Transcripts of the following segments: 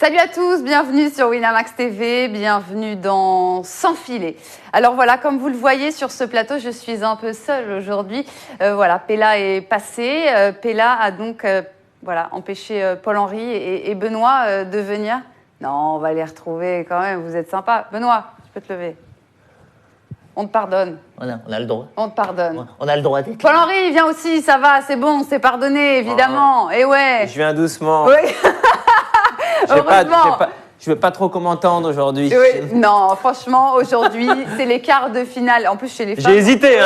Salut à tous, bienvenue sur Winamax TV, bienvenue dans Sans filet. Alors voilà, comme vous le voyez sur ce plateau, je suis un peu seule aujourd'hui. Voilà, Pella est passé. Pella a donc empêché Paul-Henri et Benoît de venir. Non, on va les retrouver quand même, vous êtes sympa. Benoît, tu peux te lever. On te pardonne. On a le droit. On te pardonne. On a le droit d'être. Paul-Henri, viens aussi, ça va, c'est bon, c'est pardonné, évidemment. Et ouais. Je viens doucement. Oui. Heureusement. Je ne veux pas trop comment m'entendre aujourd'hui. Oui, non, franchement, aujourd'hui, c'est les quarts de finale. En plus, chez les femmes. J'ai hésité.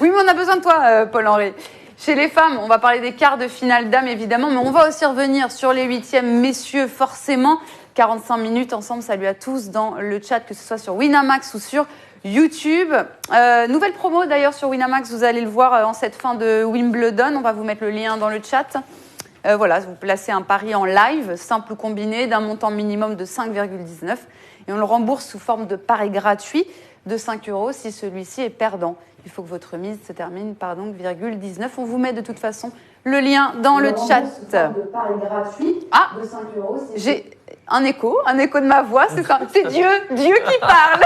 Oui, mais on a besoin de toi, Paul-Henri. Chez les femmes, on va parler des quarts de finale dames, évidemment, mais on va aussi revenir sur les huitièmes messieurs, forcément. 45 minutes ensemble, salut à tous dans le chat, que ce soit sur Winamax ou sur YouTube. Nouvelle promo d'ailleurs sur Winamax, vous allez le voir en cette fin de Wimbledon. On va vous mettre le lien dans le chat. Vous placez un pari en live, simple ou combiné, d'un montant minimum de 5,19 et on le rembourse sous forme de pari gratuit de 5 € si celui-ci est perdant. Il faut que votre mise se termine par donc 0,19. On vous met de toute façon le lien dans le chat. Sous forme de pari gratuit de 5 €. J'ai un écho de ma voix, c'est ça. C'est Dieu qui parle.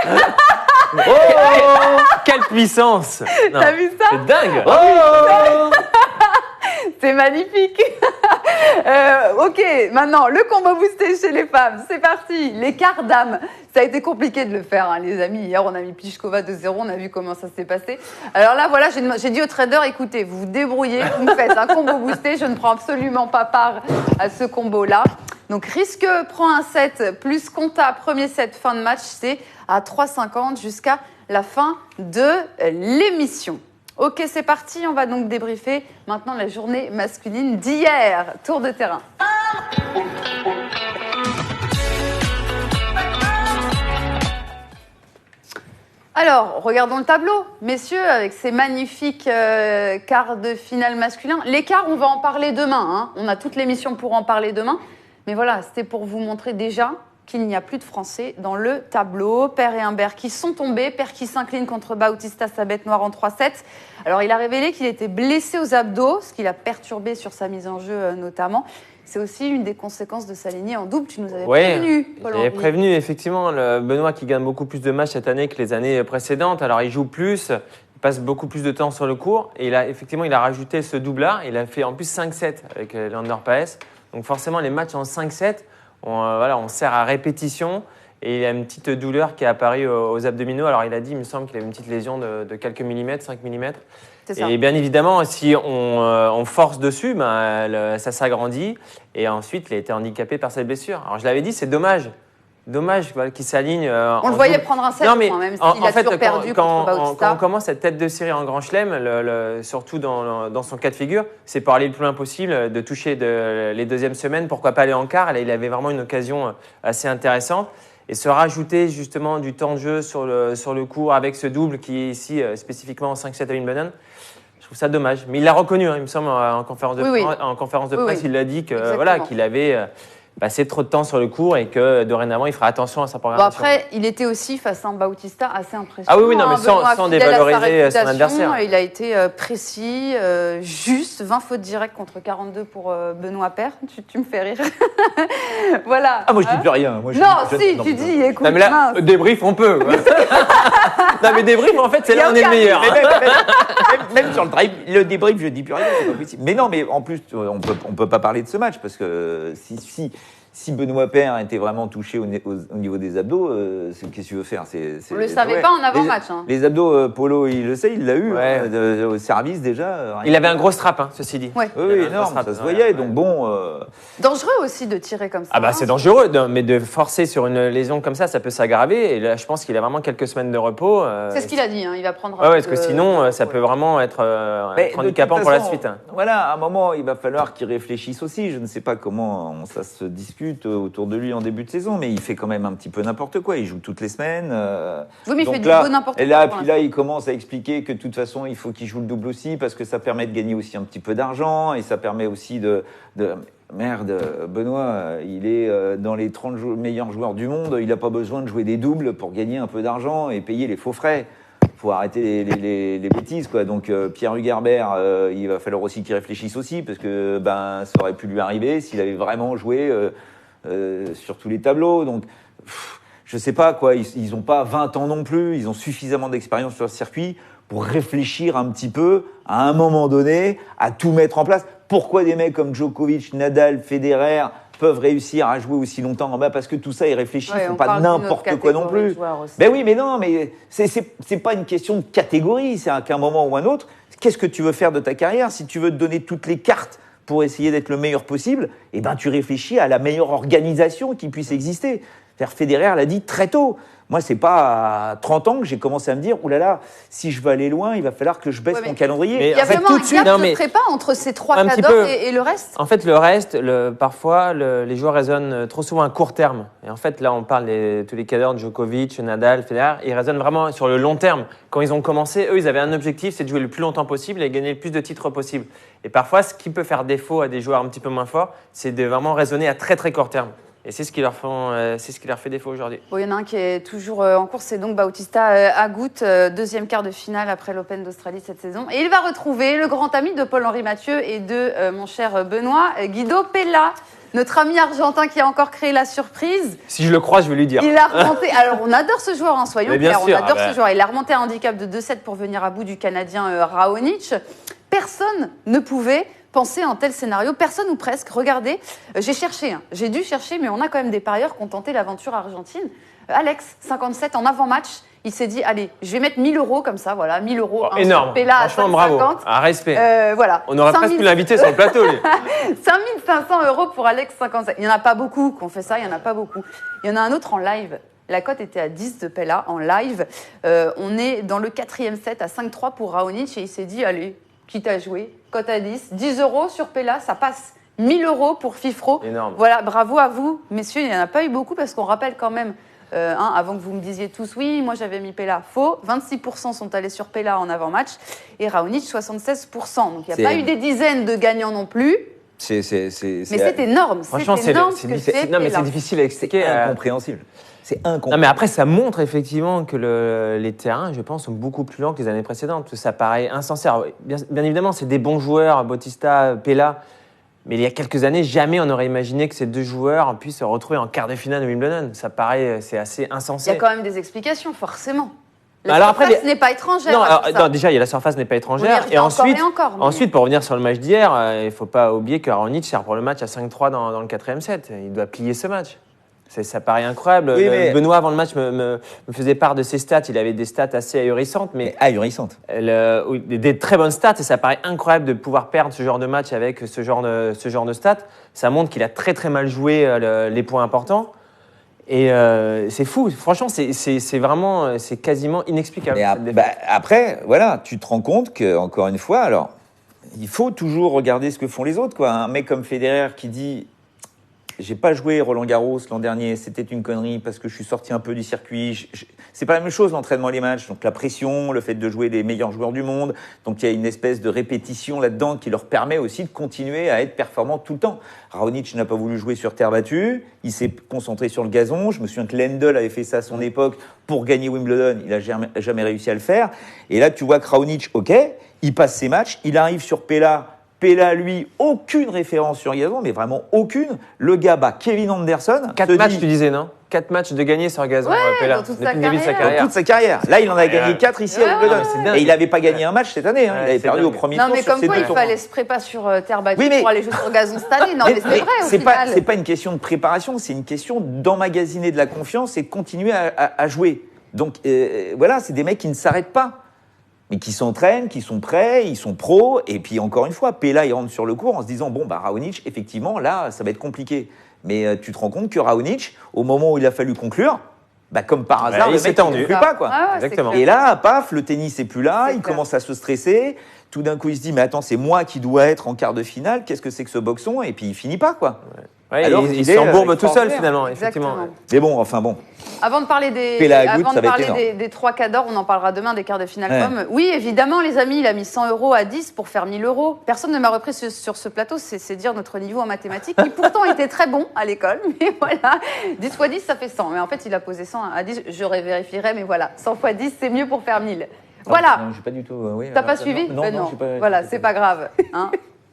Oh, quelle puissance! T'as vu ça? C'est dingue! Oh c'est magnifique. Ok, maintenant, le combo boosté chez les femmes, c'est parti. Les quarts dames, ça a été compliqué de le faire, hein, les amis. Hier, on a mis Pliskova 2-0, on a vu comment ça s'est passé. Alors là, voilà, j'ai dit aux traders, écoutez, vous vous débrouillez, vous me faites un combo boosté, je ne prends absolument pas part à ce combo-là. Donc, risque prend un set, plus compta premier set, fin de match, c'est à 3,50 jusqu'à la fin de l'émission. Ok, c'est parti, on va donc débriefer maintenant la journée masculine d'hier. Tour de terrain. Alors, regardons le tableau. Messieurs, avec ces magnifiques quarts de finale masculin. Les quarts, on va en parler demain. Hein. On a toute l'émission pour en parler demain. Mais voilà, c'était pour vous montrer déjà qu'il n'y a plus de Français dans le tableau. Paire et Humbert qui sont tombés. Paire qui s'incline contre Bautista, sa bête noire en 3-7. Alors, il a révélé qu'il était blessé aux abdos, ce qui l'a perturbé sur sa mise en jeu notamment. C'est aussi une des conséquences de s'aligner en double. Tu nous avais prévenu, Paul-Henri. J'avais prévenu, effectivement. Le Benoît qui gagne beaucoup plus de matchs cette année que les années précédentes. Alors, il joue plus, il passe beaucoup plus de temps sur le court. Et il a rajouté ce double-là. Il a fait en plus 5-7 avec Leander Paes. Donc, forcément, les matchs en 5-7, on sert à répétition. Et il a une petite douleur qui est apparue aux abdominaux. Alors, il a dit, il me semble qu'il avait une petite lésion de quelques millimètres, 5 mm. C'est ça. Et bien évidemment, si on force dessus, ça s'agrandit. Et ensuite, il a été handicapé par cette blessure. Alors, je l'avais dit, c'est dommage. Dommage qu'il s'aligne. On le voyait prendre un set, même s'il a toujours perdu contre Bautista. Quand on commence cette tête de série en Grand Chelem, surtout dans son cas de figure, c'est pour aller le plus loin possible, de toucher les deuxièmes semaines, pourquoi pas aller en quart. Là, il avait vraiment une occasion assez intéressante. Et se rajouter justement du temps de jeu sur le court avec ce double qui est ici spécifiquement en 5-7 à Wimbledon. Je trouve ça dommage. Mais il l'a reconnu, il me semble, en conférence de presse, il a dit qu'il avait passé trop de temps sur le court et que dorénavant, il fera attention à sa programmation. Après, il était aussi face à un Bautista assez impressionnant. Ah oui, non, mais sans dévaloriser son adversaire. Il a été précis, juste, 20 fautes directes contre 42 pour Benoît Paire. Tu me fais rire. Voilà. Ah, moi, je dis plus rien. Moi, tu dis, écoute. Non, mais là, débrief, on peut. Non, mais débrief, en fait, c'est là où on est le meilleur. Même sur le débrief, je dis plus rien, c'est pas possible. Mais non, mais en plus, on peut pas parler de ce match parce que si Benoît Paire était vraiment touché au niveau des abdos, qu'est-ce que tu veux faire? On le savait pas en avant-match. Les abdos, Polo, il le sait, il l'a eu au service déjà. Il avait un gros strap, ceci dit. Ouais. Oui, énorme, ça se voyait. Donc bon. Dangereux aussi de tirer comme ça. Ah bah c'est dangereux, mais de forcer sur une lésion comme ça peut s'aggraver. Et là, je pense qu'il a vraiment quelques semaines de repos. C'est ce qu'il a dit. Il va prendre. Ouais, parce que sinon, ça peut vraiment être handicapant pour la suite. Voilà, à un moment, il va falloir qu'il réfléchisse aussi. Je ne sais pas comment ça se discute autour de lui en début de saison, mais il fait quand même un petit peu n'importe quoi. Il joue toutes les semaines. Oui, mais il fait du beau n'importe quoi. Et là, puis là, il commence à expliquer que de toute façon, il faut qu'il joue le double aussi parce que ça permet de gagner aussi un petit peu d'argent et ça permet aussi de... Merde, Benoît, il est dans les 30 meilleurs joueurs du monde. Il n'a pas besoin de jouer des doubles pour gagner un peu d'argent et payer les faux frais. Il faut arrêter les bêtises, quoi. Donc, Pierre Hugerbert, il va falloir aussi qu'il réfléchisse aussi parce que ça aurait pu lui arriver s'il avait vraiment joué sur tous les tableaux. Donc, je sais pas quoi, ils n'ont pas 20 ans non plus, ils ont suffisamment d'expérience sur le circuit pour réfléchir un petit peu, à un moment donné, à tout mettre en place. Pourquoi des mecs comme Djokovic, Nadal, Federer peuvent réussir à jouer aussi longtemps? Parce que tout ça, ils réfléchissent, ils font pas n'importe quoi non plus. Ben oui, mais non, mais c'est pas une question de catégorie, c'est qu'à un moment ou un autre, qu'est-ce que tu veux faire de ta carrière? Si tu veux te donner toutes les cartes pour essayer d'être le meilleur possible, eh ben tu réfléchis à la meilleure organisation qui puisse exister. Federer l'a dit très tôt. Moi, c'est pas à 30 ans que j'ai commencé à me dire, oulala, si je veux aller loin, il va falloir que je baisse mon calendrier. Mais il y a vraiment un gap de prépa entre ces 3 cadors et le reste. En fait, le reste, parfois, les joueurs raisonnent trop souvent à court terme. Et en fait, là, on parle de tous les cadors, Djokovic, Nadal, Federer, ils raisonnent vraiment sur le long terme. Quand ils ont commencé, eux, ils avaient un objectif, c'est de jouer le plus longtemps possible et gagner le plus de titres possible. Et parfois, ce qui peut faire défaut à des joueurs un petit peu moins forts, c'est de vraiment raisonner à très très court terme. Et c'est ce qui leur fait défaut aujourd'hui. Bon, il y en a un qui est toujours en course, c'est donc Bautista Agut, deuxième quart de finale après l'Open d'Australie cette saison. Et il va retrouver le grand ami de Paul-Henri Mathieu et de mon cher Benoît, Guido Pella, notre ami argentin qui a encore créé la surprise. Si je le crois, je vais lui dire. Il a remonté. Alors, on adore ce joueur, soyons clairs, on adore ce joueur. Il a remonté un handicap de 2-7 pour venir à bout du Canadien Raonic. Personne ne pouvait penser à un tel scénario, personne ou presque. Regardez, j'ai dû chercher, mais on a quand même des parieurs qui ont tenté l'aventure argentine. Alex, 57 en avant-match, il s'est dit, allez, je vais mettre 1 000 € comme ça, voilà, 1 000 €. Énorme, franchement, bravo, un respect. Voilà. On aurait presque pu l'inviter sur le plateau, lui. 5 500 € pour Alex, 57. Il n'y en a pas beaucoup qui ont fait ça, il n'y en a pas beaucoup. Il y en a un autre en live. La cote était à 10 de Pella en live. On est dans le 4e set à 5-3 pour Raonic et il s'est dit, allez, quitte à jouer, cote à 10, 10 € sur Pella, ça passe. 1 000 € pour Fifro. Énorme. Voilà, bravo à vous, messieurs. Il n'y en a pas eu beaucoup parce qu'on rappelle quand même, avant que vous me disiez tous, oui, moi j'avais mis Pella. Faux, 26% sont allés sur Pella en avant-match et Raonic 76%. Donc il n'y a pas eu des dizaines de gagnants non plus. Mais c'est énorme. Franchement, c'est énorme mais c'est difficile à expliquer. C'est incompréhensible. C'est incompréhensible. Non, mais après, ça montre effectivement que les terrains, je pense, sont beaucoup plus lents que les années précédentes. Ça paraît insensé. Alors, bien évidemment, c'est des bons joueurs, Bautista, Pella. Mais il y a quelques années, jamais on n'aurait imaginé que ces deux joueurs puissent se retrouver en quart de finale de Wimbledon. Ça paraît, c'est assez insensé. Il y a quand même des explications, forcément. La surface n'est pas étrangère. Non, déjà, la surface n'est pas étrangère. Et ensuite, pour revenir sur le match d'hier, il ne faut pas oublier que Raonic sert pour le match à 5-3 dans le 4e set. Il doit plier ce match. Ça paraît incroyable. Oui, mais... Benoît, avant le match, me faisait part de ses stats. Il avait des stats assez ahurissantes. Des très bonnes stats. Et ça paraît incroyable de pouvoir perdre ce genre de match avec ce genre de stats. Ça montre qu'il a très très mal joué les points importants. Et c'est fou. Franchement, c'est quasiment inexplicable. Après, voilà, tu te rends compte qu'encore une fois, alors, il faut toujours regarder ce que font les autres, quoi. Un mec comme Federer qui dit... J'ai pas joué Roland-Garros l'an dernier, c'était une connerie parce que je suis sorti un peu du circuit. C'est pas la même chose l'entraînement et les matchs, donc la pression, le fait de jouer les meilleurs joueurs du monde, donc il y a une espèce de répétition là-dedans qui leur permet aussi de continuer à être performant tout le temps. Raonic n'a pas voulu jouer sur terre battue, il s'est concentré sur le gazon. Je me souviens que Lendl avait fait ça à son époque pour gagner Wimbledon, il a jamais réussi à le faire. Et là tu vois que Raonic, ok, il passe ses matchs, il arrive sur Pella. Pella, lui, aucune référence sur gazon, mais vraiment aucune. Le gars bat Kevin Anderson. 4 matchs, tu disais, non? 4 matchs de gagner sur gazon, Pella, depuis le début de sa carrière. Dans toute sa carrière. Là, il en a gagné 4 ici à Wimbledon. Et il n'avait pas gagné un match cette année. Il avait perdu au premier tour. Non, mais comme quoi, il fallait se préparer sur terre battue pour aller jouer sur gazon cette année. Non, mais c'est vrai, au final. C'est pas une question de préparation, c'est une question d'emmagasiner de la confiance et de continuer à jouer. Donc, voilà, c'est des mecs qui ne s'arrêtent pas. Mais qui s'entraînent, qui sont prêts, ils sont pros. Et puis, encore une fois, Pella, il rentre sur le court en se disant, Raonic, effectivement, là, ça va être compliqué. Mais tu te rends compte que Raonic, au moment où il a fallu conclure, comme par hasard, le mec, il ne conclut pas, quoi. Exactement. Et là, paf, le tennis n'est plus là, il commence à se stresser. Tout d'un coup, il se dit, mais attends, c'est moi qui dois être en quart de finale, qu'est-ce que c'est que ce boxon? Et puis, il finit pas, quoi. Ouais, alors il s'embourbe tout seul, finalement, effectivement. Mais bon, enfin bon. Avant de parler des 3 cadors, on en parlera demain des quarts de finale. Oui, évidemment, les amis, il a mis 100 € à 10 pour faire 1 000 €. Personne ne m'a repris sur ce plateau, c'est dire notre niveau en mathématiques, qui pourtant était très bon à l'école. Mais voilà, 10 x 10, ça fait 100. Mais en fait, il a posé 100 à 10, je vérifierai, mais voilà, 100 x 10, c'est mieux pour faire 1000. Voilà. Non, j'ai pas du tout. T'as pas suivi? Non, Voilà, c'est pas grave. Hein.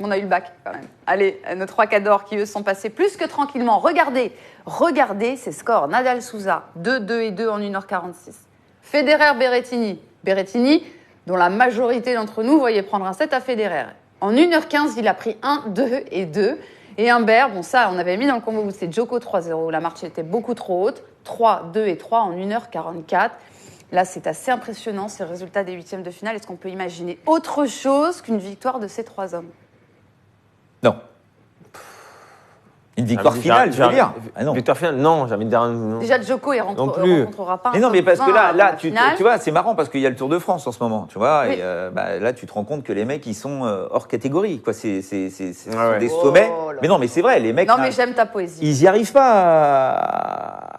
On a eu le bac quand même. Allez, nos 3 cadors qui eux sont passés plus que tranquillement. Regardez ces scores. Nadal Souza, 2-2 et 2 en 1h46. Federer Berrettini. Berrettini, dont la majorité d'entre nous voyait prendre un set à Federer. En 1h15, il a pris 1, 2 et 2. Et Humbert, bon ça, on avait mis dans le combo où c'est Djoko 3-0. La marche était beaucoup trop haute. 3, 2 et 3 en 1h44. Là, c'est assez impressionnant, ces résultats des huitièmes de finale. Est-ce qu'on peut imaginer autre chose qu'une victoire de ces 3 hommes? Non. Une victoire finale, je veux dire. Ah non. Victoire finale, non, j'ai envie de dire non. Déjà, Djoko, il ne rencontrera pas. Mais non, mais parce que là, tu finale. vois, c'est marrant parce qu'il y a le Tour de France en ce moment, tu vois. Oui. Et là, tu te rends compte que les mecs, ils sont hors catégorie, quoi. C'est ouais. des sommets. Oh là. Mais non, mais c'est vrai, les mecs. Non, mais j'aime ta poésie. Ils n'y arrivent pas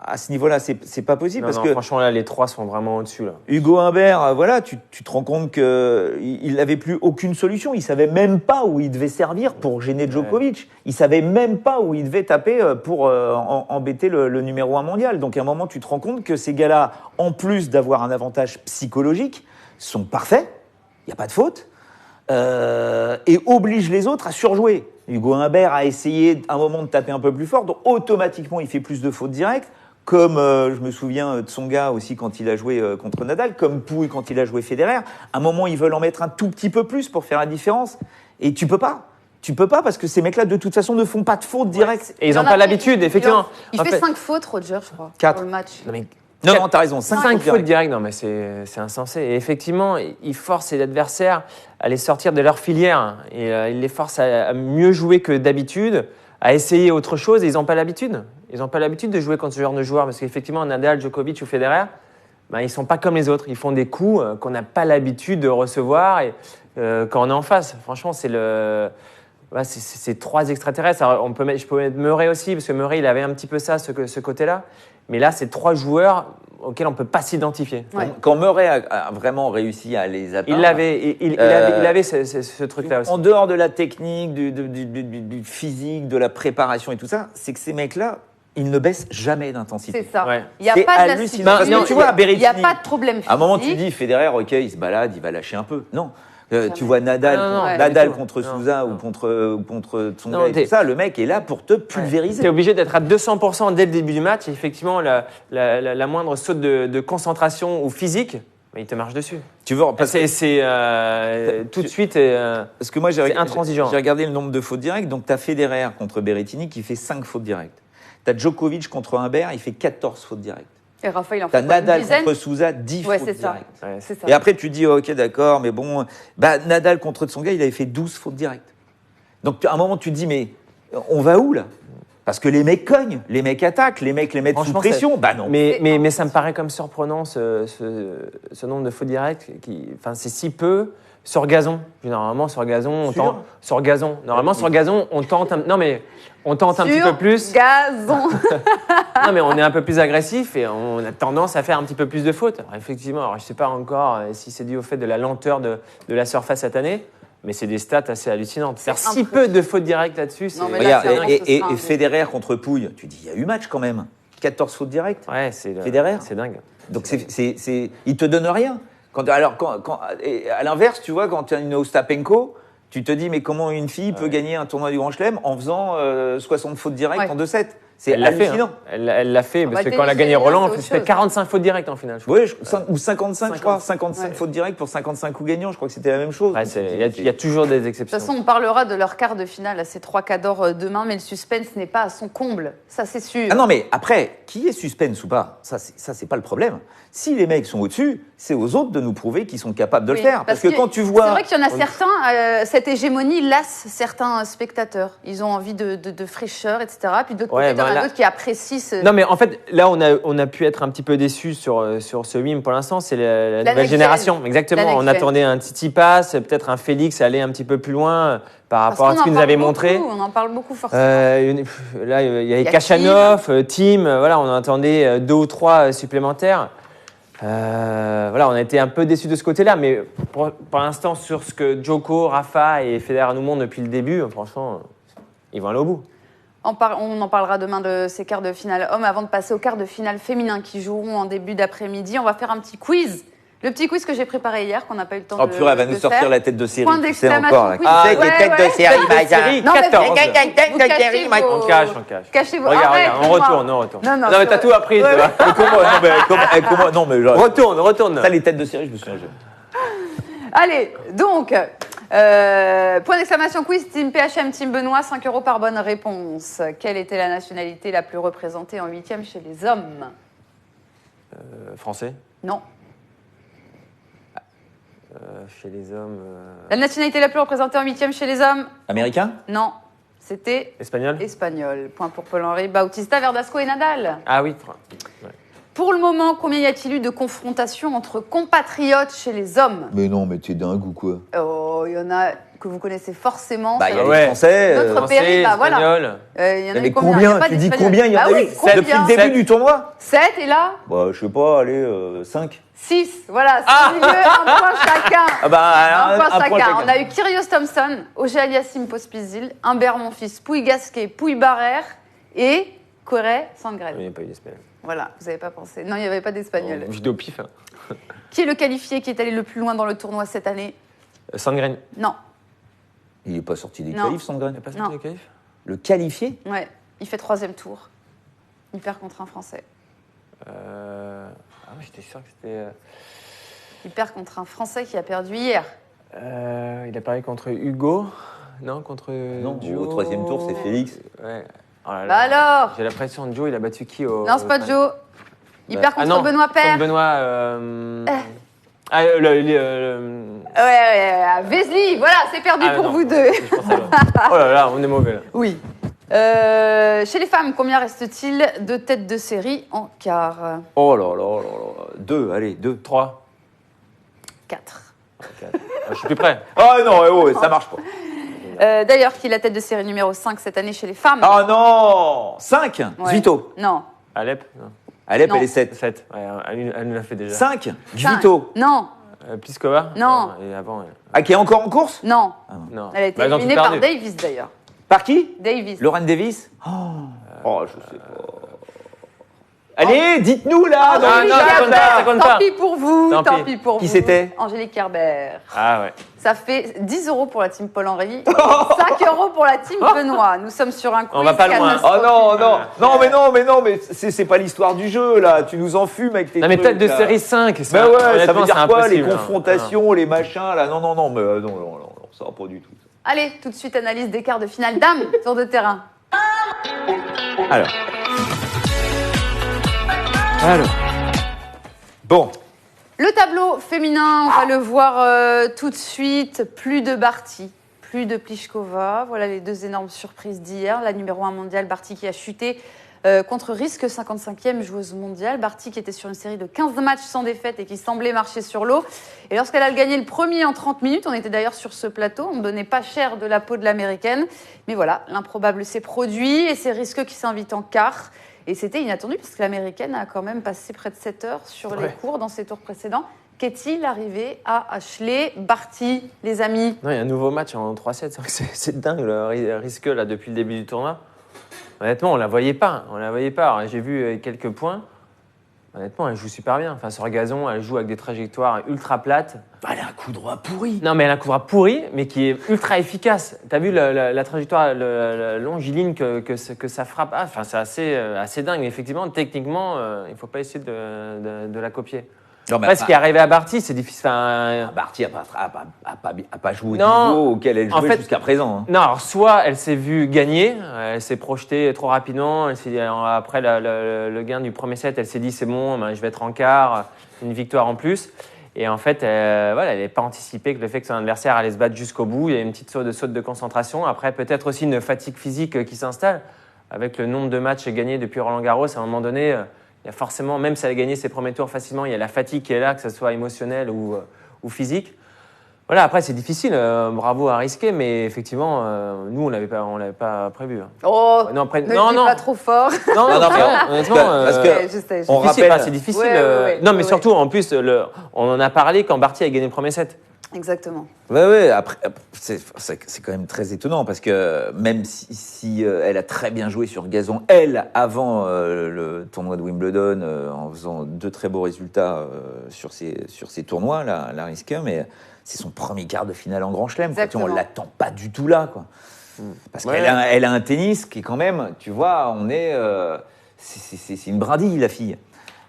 à ce niveau-là. C'est pas possible parce que franchement, là, les 3 sont vraiment au-dessus. Là. Hugo Humbert, voilà, tu te rends compte qu'il n'avait plus aucune solution. Il savait même pas où il devait servir pour gêner Djokovic. Il savait même pas où il devait taper pour embêter le numéro 1 mondial. Donc à un moment, tu te rends compte que ces gars-là, en plus d'avoir un avantage psychologique, sont parfaits, il n'y a pas de faute, et obligent les autres à surjouer. Hugo Humbert a essayé à un moment de taper un peu plus fort, donc automatiquement, il fait plus de fautes directes, comme je me souviens de Tsonga aussi quand il a joué contre Nadal, comme Pouille quand il a joué Federer. À un moment, ils veulent en mettre un tout petit peu plus pour faire la différence, et tu peux pas. Tu peux pas parce que ces mecs-là, de toute façon, ne font pas de fautes directes. Et ils n'ont pas l'habitude, effectivement. Il fait 5 fautes, Roger, je crois, 4 pour le match. Non, t'as raison. 5 fautes directes, non, mais c'est insensé. Et effectivement, ils forcent les adversaires à les sortir de leur filière. Et ils les forcent à mieux jouer que d'habitude, à essayer autre chose. Et ils n'ont pas l'habitude. Ils n'ont pas l'habitude de jouer contre ce genre de joueurs. Parce qu'effectivement, Nadal, Djokovic ou Federer, ils ne sont pas comme les autres. Ils font des coups qu'on n'a pas l'habitude de recevoir et, quand on est en face. Franchement, c'est 3 extraterrestres. Alors, je peux mettre Murray aussi, parce que Murray, il avait un petit peu ça, ce côté-là. Mais là, c'est 3 joueurs auxquels on ne peut pas s'identifier. Ouais. Quand Murray a vraiment réussi à les atteindre... Il avait ce truc-là aussi. En dehors de la technique, du physique, de la préparation et tout ça, c'est que ces mecs-là, ils ne baissent jamais d'intensité. C'est ça. Ouais. Il n'y a C'est pas de hallucinant. lassitude. Parce que tu vois, Il n'y a Berrettini, pas de problème physique. À un moment, tu dis, Federer, ok, il se balade, il va lâcher un peu. Non. Tu vois Nadal, Non, contre non, Souza non. ou contre Tsonga et tout ça, le mec est là pour te pulvériser. Tu es obligé d'être à 200% dès le début du match. Et effectivement, la moindre saute de concentration ou physique, il te marche dessus. Tu veux, parce que C'est tout de suite parce que moi, c'est intransigeant. J'ai regardé le nombre de fautes directes. Donc, tu as Federer contre Berrettini qui fait 5 fautes directes. Tu as Djokovic contre Humbert, il fait 14 fautes directes. Et Raphaël en Tu as fait quoi, une Nadal dizaine? contre Souza, 10 fautes c'est ça. directes. Ouais. C'est ça. Et après, tu dis, ok, d'accord, mais bon, Nadal contre Tsonga, il avait fait 12 fautes directes. Donc, à un moment, tu te dis, mais on va où, là? Parce que les mecs cognent, les mecs attaquent, les mecs les mettent sous Franchement, pression. Bah non. Mais ça me paraît comme surprenant ce nombre de fautes directes. C'est si peu sur gazon. Normalement, sur gazon, on tente. Sur gazon. Normalement, sur gazon, on tente. On tente un petit peu plus. Gazon. Non, mais on est un peu plus agressif et on a tendance à faire un petit peu plus de fautes. Alors, effectivement, je ne sais pas encore si c'est dû au fait de la lenteur de la surface cette année, mais c'est des stats assez hallucinantes. Faire si peu de fautes directes là-dessus, c'est... Non, mais là, Regarde, c'est et dingue. Federer contre Pouille, tu dis, il y a eu match quand même. 14 fautes directes. Ouais, Federer. c'est dingue. Donc, il te donne rien. Et à l'inverse, tu vois, quand tu as une Ostapenko, tu te dis, mais comment une fille peut gagner un tournoi du Grand Chelem en faisant 60 fautes directes en 2-7? C'est Elle l'a fait. hallucinant. Elle l'a fait, parce que bah, quand elle a gagné c'est Roland, autre c'était chose. 45 fautes directes en finale. Oui, ou 55, je crois. 55 Ouais. fautes directes pour 55 coups gagnants. Je crois que c'était la même chose. Ouais, il y a toujours des De exceptions. toute façon, on parlera de leur quart de finale à ces 3 cadors demain, mais le suspense n'est pas à son comble. Ça, c'est sûr. Ah non, mais après, qui est suspense ou pas, ça, c'est pas le problème. Si les mecs sont au-dessus, c'est aux autres de nous prouver qu'ils sont capables de le Oui, faire. Parce que quand tu vois... C'est vrai qu'il y en a certains, cette hégémonie lasse certains spectateurs. Ils ont envie de fraîcheur, etc. Puis d'autre côté, il y en a d'autres qui apprécient ce... Non, mais en fait, là, on a pu être un petit peu déçus sur ce WIM pour l'instant. C'est la nouvelle génération. Exactement. On attendait un Tsitsipas, peut-être un Félix aller un petit peu plus loin par rapport à ce qu'ils nous avait montré. On en parle beaucoup, forcément. Là, il y avait Kachanov, Tim. Voilà, on attendait 2 ou 3 supplémentaires. Voilà, on a été un peu déçus de ce côté-là, mais pour l'instant, sur ce que Djoko, Rafa et Federer nous montrent depuis le début, franchement, ils vont aller au bout. On en parlera demain de ces quarts de finale hommes. Avant de passer aux quarts de finale féminins qui joueront en début d'après-midi, on va faire un petit quiz. Le petit quiz que j'ai préparé hier, qu'on n'a pas eu le temps Oh de purée, elle va de nous sortir faire. la tête de série. Point tu sais d'exclamation encore, là. quiz. Qui c'est qui Ouais, est tête ouais. de série, Série Non, mais 14. vous cachez vos- On cache. Cachez-vous. Regarde, Arrête, regarde, on retourne. Non, Non, mais t'as tout appris, tu vois. Mais comment non mais genre, Retourne. ça les têtes de série, je me souviens jamais. Allez, donc, point d'exclamation quiz, Team PHM, Team Benoît, 5 € par bonne réponse. Quelle était la nationalité la plus représentée en 8e chez les hommes? Français. Non. Chez les hommes. La nationalité la plus représentée en 8e chez les hommes? Américain? Non. C'était Espagnol. espagnol. Point pour Paul-Henri. Bautista, Verdasco et Nadal. Ah oui. Ouais. Pour le moment, combien y a-t-il eu de confrontations entre compatriotes chez les hommes? Mais non, mais t'es dingue ou quoi? Oh, il y en a que vous connaissez forcément. Bah il y a Ah les ouais. Français. Notre Français, Péri, bah, voilà. espagnol. Il y en a mais eu combien? Il y combien? a pas Tu dis d'Espagnols. combien il y en Bah a eu oui, depuis combien? le début Sept. du tournoi? 7 et là Bah je sais pas, allez 5. 6. Voilà, c'est au milieu, un point chacun. Ah bah Un point chacun. chacun. On a eu Kyrgios Thompson, Auger-Aliassime Pospisil, Humbert Monfils, Pouille Gasquet, Pouille Barrère et Corey Sandgren. Il n'y a pas eu d'espagnol. Voilà, vous n'avez pas pensé. Non, il n'y avait pas d'espagnol. Vidéo pif. Hein. Qui est le qualifié qui est allé le plus loin dans le tournoi cette année? Sandgren. Non. Il n'est pas sorti des Non. qualifs, Sandgren. Il n'y a pas Non. sorti le qualif. Le qualifié? Ouais, il fait 3e tour. Il perd contre un Français. Ah oui, j'étais sûr que c'était. Il perd contre un Français qui a perdu hier. Il a parlé contre Hugo. Non, contre. Non, Joe. au 3e tour, c'est Félix. Ouais. Oh là là. Bah alors J'ai la pression de Joe, il a battu qui au. Non, c'est pas Joe. Il perd contre non, Benoît Paire. Contre Benoît. Ah, Ouais, Vézli, voilà, c'est perdu pour non. vous deux. Je pensais à l'autre. Oh là là, on est mauvais là. Oui. Chez les femmes, combien reste-t-il de têtes de série en quart? Oh là là là là. 2, allez, 2. 3. 4. Je suis plus près. Oh non, oh, ça marche pas. D'ailleurs, qui est la tête de série numéro 5 cette année chez les femmes? Oh non 5 Ouais. Zvito. Non. Alep non. Alep, Non. elle est 7. 7. Ouais, elle nous l'a fait déjà. 5 Cinq. Zvito. Non. Pliskova Non. Et avant, Ah, qui est encore en course? Non. non. Elle a été Bah, elles ont tout éliminée par perdu. Davis d'ailleurs. Par qui? Davis. Lauren Davis? Oh, je sais pas. Allez, dites-nous là dans le non, chat, ça compte là. pas, ça compte Tant pas. pis pour vous, Tant tant pis. pis pour Qui vous. c'était? Angélique Kerber. Ah ouais. Ça fait 10 € pour la team Paul-Henri, 5 € pour la team Benoît. Nous sommes sur un quiz On va pas loin. Oh non, non, non, mais c'est pas l'histoire du jeu là. Tu nous en fumes avec tes Non, mais trucs, peut-être de là. série 5. Ben ouais, ça honnêtement, veut dire c'est quoi? Les impossible, hein. confrontations, les machins là. Non, ça va pas du tout. Allez, tout de suite, analyse des quarts de finale. Dame, tour de terrain. Alors. Bon. Le tableau féminin, on va le voir tout de suite. Plus de Barty, plus de Pliskova. Voilà les deux énormes surprises d'hier. La numéro 1 mondiale, Barty, qui a chuté contre Risque, 55e joueuse mondiale. Barty qui était sur une série de 15 matchs sans défaite et qui semblait marcher sur l'eau. Et lorsqu'elle a gagné le premier en 30 minutes, on était d'ailleurs sur ce plateau, on ne donnait pas cher de la peau de l'américaine. Mais voilà, l'improbable s'est produit et c'est Risque qui s'invite en quart. Et c'était inattendu parce que l'américaine a quand même passé près de 7 heures sur les cours dans ses tours précédents. Qu'est-il arrivé à Ashley Barty, les amis? Non, il y a un nouveau match en 3-7. C'est vrai que c'est dingue le risque là depuis le début du tournoi. Honnêtement, on la voyait pas. Alors, j'ai vu quelques points. Honnêtement, elle joue super bien. Enfin, sur gazon, elle joue avec des trajectoires ultra plates. Elle a un coup droit pourri. Non, mais elle a un coup droit pourri, mais qui est ultra efficace. T'as vu la trajectoire la longiligne que ça frappe? Ah, enfin, c'est assez dingue. Mais effectivement, techniquement, il ne faut pas essayer de la copier. Non, mais Après, ce qui est arrivé à Barty, c'est difficile. Enfin, Barty a pas joué au Non. niveau auquel elle En jouait fait- jusqu'à présent. Hein. non, alors soit elle s'est vue gagner, elle s'est projetée trop rapidement. Après le gain du premier set, elle s'est dit c'est bon, ben, je vais être en quart, une victoire en plus. Et en fait, elle n'avait pas anticipé que le fait que son adversaire allait se battre jusqu'au bout. Il y a une petite saute de concentration. Après, peut-être aussi une fatigue physique qui s'installe. Avec le nombre de matchs gagnés depuis Roland-Garros, à un moment donné, il y a forcément, même si elle a gagné ses premiers tours facilement, il y a la fatigue qui est là, que ce soit émotionnelle ou physique. Voilà, après, c'est difficile. Bravo à risquer, mais effectivement, nous, on l'avait pas prévu. Hein. Oh, Non, après, ne non, le dis non. pas trop fort. Non, Non, mais honnêtement, parce que- Ouais, je sais, je on sais. difficile, rappelle- c'est difficile. Ouais, ouais, non, mais ouais. surtout, en plus, on en a parlé quand Barty a gagné le premier set. Exactement. Ouais, après, c'est quand même très étonnant parce que même si elle a très bien joué sur gazon, elle, avant le tournoi de Wimbledon, en faisant 2 très beaux résultats sur ces tournois, la Riske, mais c'est son premier quart de finale en Grand Chelem. On ne l'attend pas du tout là, quoi. Parce qu'elle a un tennis qui est quand même, tu vois, c'est une brindille, la fille.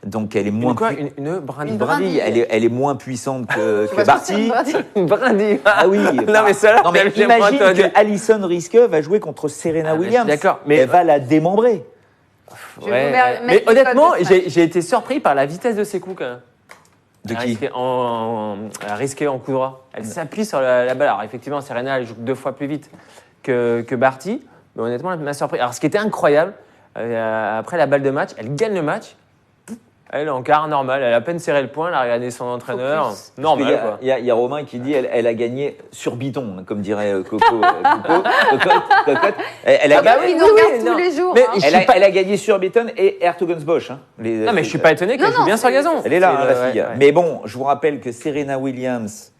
Donc elle est moins une brindille. Une brindille. Elle est moins puissante que Barty. Une brindille. Ah oui. Non mais ça. Non mais imagine que Alison Riske va jouer contre Serena Williams. D'accord, mais elle va la démembrer. Mais honnêtement, j'ai été surpris par la vitesse de ses coups quand même. De qui? Risqué en coup droit. Elle s'appuie sur la balle. Alors effectivement, Serena elle joue 2 fois plus vite que Barty, mais honnêtement, elle m'a surpris. Alors ce qui était incroyable, après la balle de match, elle gagne le match. Elle, en quart, normal. Elle a à peine serré le poing, elle a regardé son entraîneur. Normal, quoi. Il y a Romain qui dit elle a gagné sur bidon, comme dirait Coco. Cocotte. Elle a oui, il nous regarde tous les jours. Mais elle a gagné sur Beaton et Hertogensbosch. Hein. Non, mais je suis pas étonné qu'elle joue bien sur gazon. Elle est là, la fille. Ouais. Mais bon, je vous rappelle que Serena Williams,